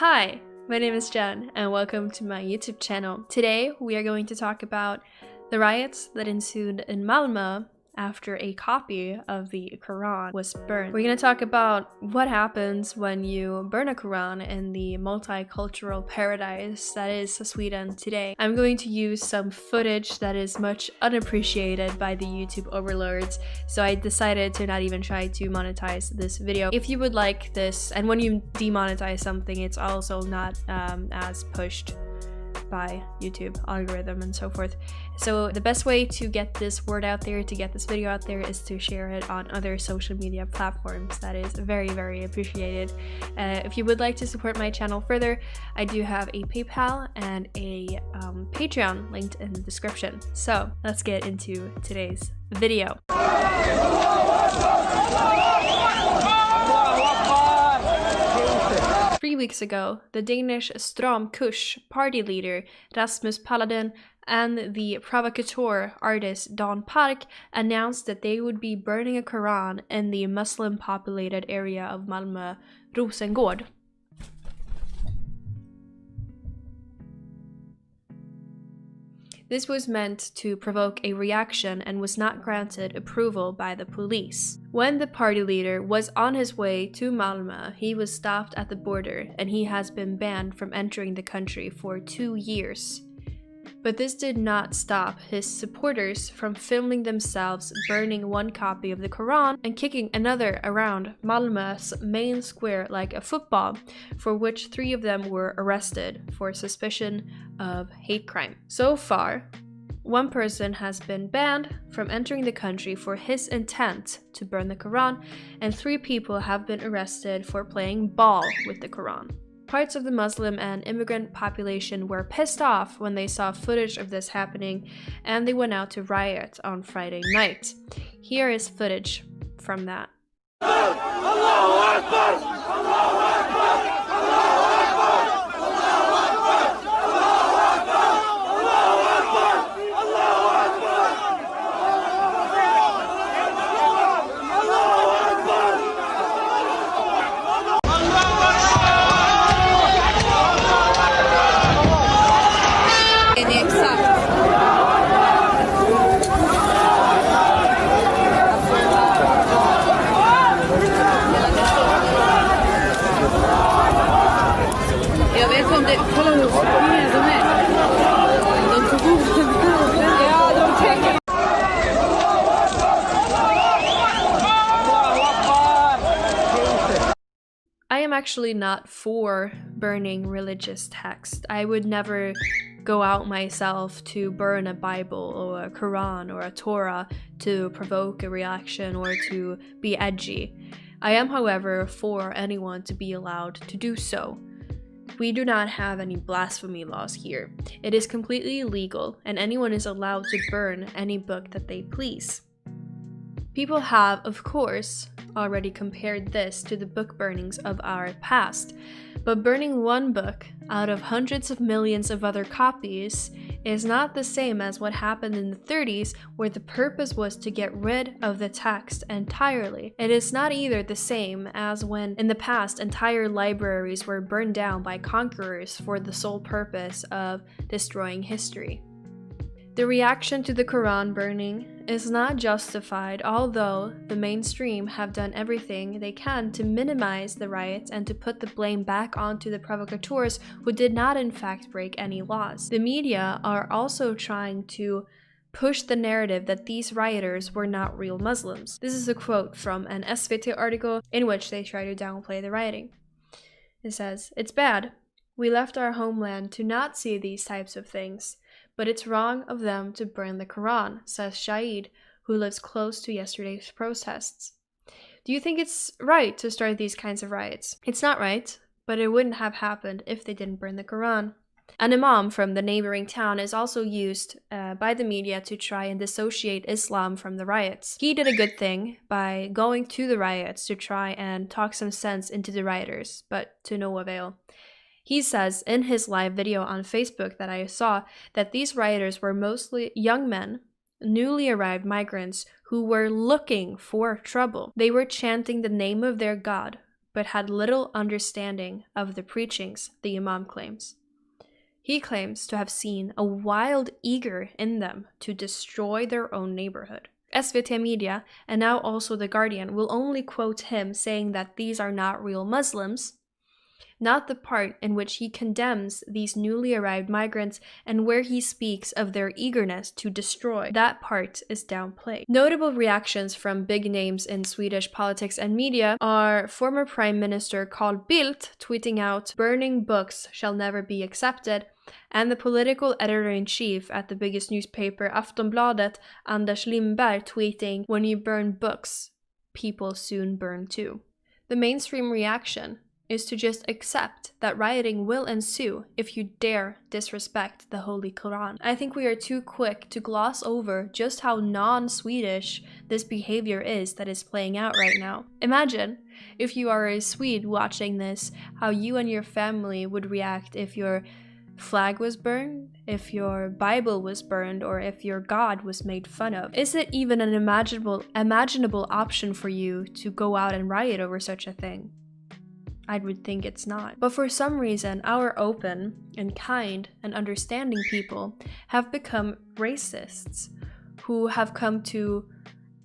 Hi, my name is Jen and welcome to my YouTube channel. Today we are going to talk about the riots that ensued in Malmö after a copy of the Quran was burned. We're going to talk about what happens when you burn a Quran in the multicultural paradise that is Sweden today. I'm going to use some footage that is much unappreciated by the YouTube overlords, so I decided to not even try to monetize this video. If you would like this, and when you demonetize something, it's also not as pushed by YouTube algorithm and so forth. So the best way to get this word out there, to get this video out there, is to share it on other social media platforms. That is very appreciated. If you would like to support my channel further, I do have a PayPal and a Patreon linked in the description. So let's get into today's video. 3 weeks ago, the Danish Stram Kurs party leader Rasmus Paludan and the provocateur artist Don Park announced that they would be burning a Quran in the Muslim-populated area of Malmö, Rosengård. This was meant to provoke a reaction and was not granted approval by the police. When the party leader was on his way to Malmö, he was stopped at the border and he has been banned from entering the country for 2 years. But this did not stop his supporters from filming themselves burning one copy of the Quran and kicking another around Malmö's main square like a football, for which 3 of them were arrested for suspicion of hate crime. So far, 1 person has been banned from entering the country for his intent to burn the Quran, and 3 people have been arrested for playing ball with the Quran. Parts of the Muslim and immigrant population were pissed off when they saw footage of this happening, and they went out to riot on Friday night. Here is footage from that. I am actually not for burning religious text. I would never go out myself to burn a Bible or a Quran or a Torah to provoke a reaction or to be edgy. I am, however, for anyone to be allowed to do so. We do not have any blasphemy laws here. It is completely illegal, and anyone is allowed to burn any book that they please. People have, of course, already compared this to the book burnings of our past, but burning one book out of hundreds of millions of other copies is not the same as what happened in the 30s, where the purpose was to get rid of the text entirely. It is not either the same as when in the past entire libraries were burned down by conquerors for the sole purpose of destroying history. The reaction to the Quran burning is not justified, although the mainstream have done everything they can to minimize the riots and to put the blame back onto the provocateurs who did not in fact break any laws. The media are also trying to push the narrative that these rioters were not real Muslims. This is a quote from an SVT article in which they try to downplay the rioting. It says, "It's bad. We left our homeland to not see these types of things. But it's wrong of them to burn the Quran," says Shahid, who lives close to yesterday's protests. Do you think it's right to start these kinds of riots? It's not right, but it wouldn't have happened if they didn't burn the Quran. An imam from the neighboring town is also used by the media to try and dissociate Islam from the riots. He did a good thing by going to the riots to try and talk some sense into the rioters, but to no avail. He says in his live video on Facebook that I saw that these rioters were mostly young men, newly arrived migrants who were looking for trouble. They were chanting the name of their God, but had little understanding of the preachings, the Imam claims. He claims to have seen a wild eager in them to destroy their own neighborhood. SVT Media, and now also The Guardian, will only quote him saying that these are not real Muslims, not the part in which he condemns these newly arrived migrants and where he speaks of their eagerness to destroy. That part is downplayed. Notable reactions from big names in Swedish politics and media are former Prime Minister Carl Bildt tweeting out, "Burning books shall never be accepted," and the political editor-in-chief at the biggest newspaper Aftonbladet, Anders Lindberg, tweeting, "When you burn books, people soon burn too." The mainstream reaction is to just accept that rioting will ensue if you dare disrespect the Holy Quran. I think we are too quick to gloss over just how non-Swedish this behavior is that is playing out right now. Imagine, if you are a Swede watching this, how you and your family would react if your flag was burned, if your Bible was burned, or if your God was made fun of. Is it even an imaginable option for you to go out and riot over such a thing? I would think it's not. But for some reason, our open and kind and understanding people have become racists who have come to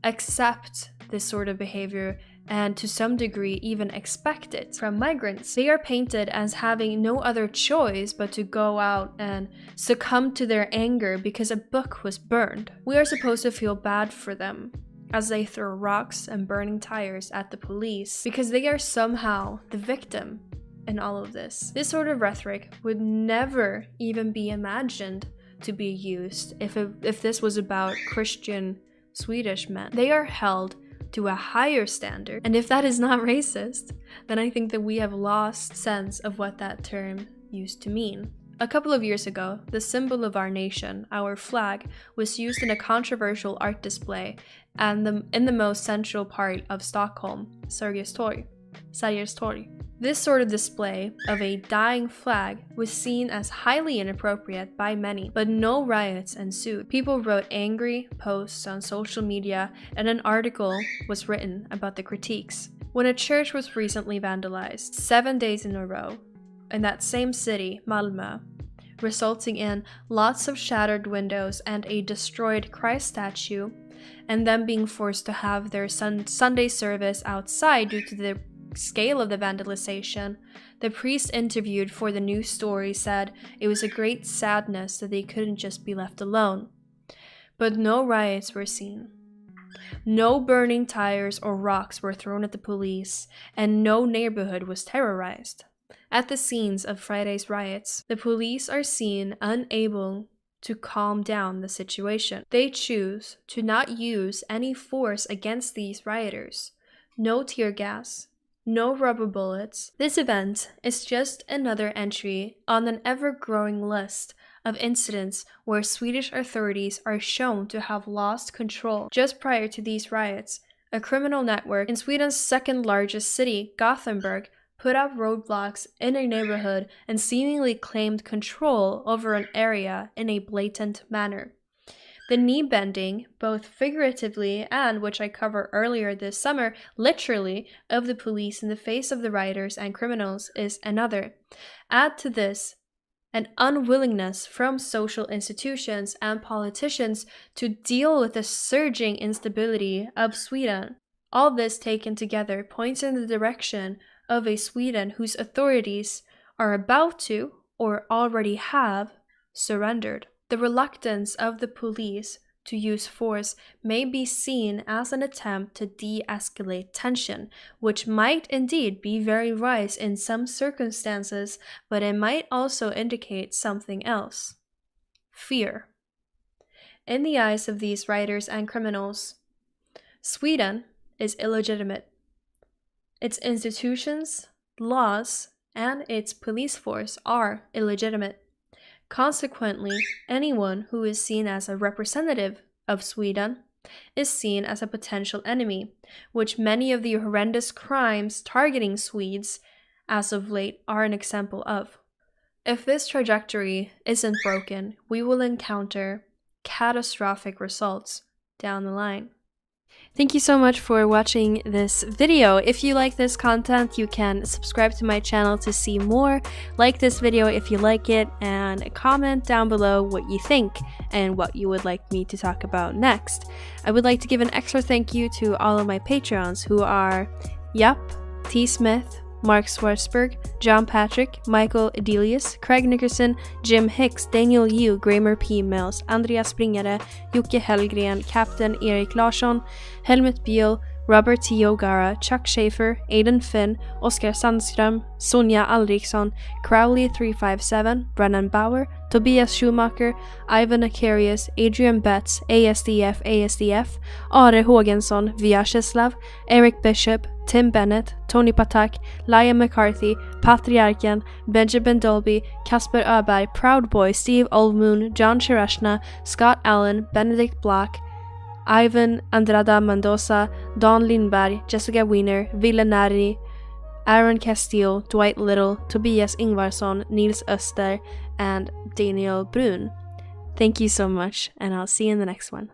accept this sort of behavior and to some degree even expect it from migrants. They are painted as having no other choice but to go out and succumb to their anger because a book was burned. We are supposed to feel bad for them as they throw rocks and burning tires at the police because they are somehow the victim in all of this. This sort of rhetoric would never even be imagined to be used if this was about Christian Swedish men. They are held to a higher standard, and if that is not racist, then I think that we have lost sense of what that term used to mean. A couple of years ago, the symbol of our nation, our flag, was used in a controversial art display and in the most central part of Stockholm, Sergels Torg. This sort of display of a dying flag was seen as highly inappropriate by many, but no riots ensued. People wrote angry posts on social media, and an article was written about the critiques. When a church was recently vandalized 7 days in a row, in that same city, Malmö, resulting in lots of shattered windows and a destroyed Christ statue, and them being forced to have their Sunday service outside due to the scale of the vandalization, the priest interviewed for the news story said it was a great sadness that they couldn't just be left alone. But no riots were seen. No burning tires or rocks were thrown at the police, and no neighborhood was terrorized. At the scenes of Friday's riots, the police are seen unable to calm down the situation. They choose to not use any force against these rioters. No tear gas, no rubber bullets. This event is just another entry on an ever-growing list of incidents where Swedish authorities are shown to have lost control. Just prior to these riots, a criminal network in Sweden's second largest city, Gothenburg, put up roadblocks in a neighborhood and seemingly claimed control over an area in a blatant manner. The knee bending, both figuratively and, which I covered earlier this summer, literally, of the police in the face of the rioters and criminals is another. Add to this an unwillingness from social institutions and politicians to deal with the surging instability of Sweden. All this taken together points in the direction of a Sweden whose authorities are about to, or already have, surrendered. The reluctance of the police to use force may be seen as an attempt to de-escalate tension, which might indeed be very wise in some circumstances, but it might also indicate something else. Fear. In the eyes of these rioters and criminals, Sweden is illegitimate. Its institutions, laws, and its police force are illegitimate. Consequently, anyone who is seen as a representative of Sweden is seen as a potential enemy, which many of the horrendous crimes targeting Swedes as of late are an example of. If this trajectory isn't broken, we will encounter catastrophic results down the line. Thank you so much for watching this video. If you like this content, you can subscribe to my channel to see more. Like this video if you like it, and comment down below what you think and what you would like me to talk about next. I would like to give an extra thank you to all of my Patreons, who are Yup, T. Smith, Mark Schwarzberg, John Patrick, Michael Edelius, Craig Nickerson, Jim Hicks, Daniel Yu, Gramer P. Mills, Andreas Springare, Jocke Hellgren, Captain Erik Larsson, Helmut Biel, Robert T. O'Gara, Chuck Schaefer, Aiden Finn, Oskar Sandström, Sonja Alriksson, Crowley357, Brennan Bauer, Tobias Schumacher, Ivan Akarius, Adrian Betts, ASDF, Are Hågensson, Vyacheslav, Eric Bishop, Tim Bennett, Tony Patak, Laia McCarthy, Patriarken, Benjamin Dolby, Kasper Öberg, Proud Boy, Steve Oldmoon, John Sharashna, Scott Allen, Benedict Black, Ivan Andrada Mendoza, Don Lindberg, Jessica Wiener, Ville Nari, Aaron Castillo, Dwight Little, Tobias Ingvarsson, Nils Öster, and Daniel Brun. Thank you so much, and I'll see you in the next one.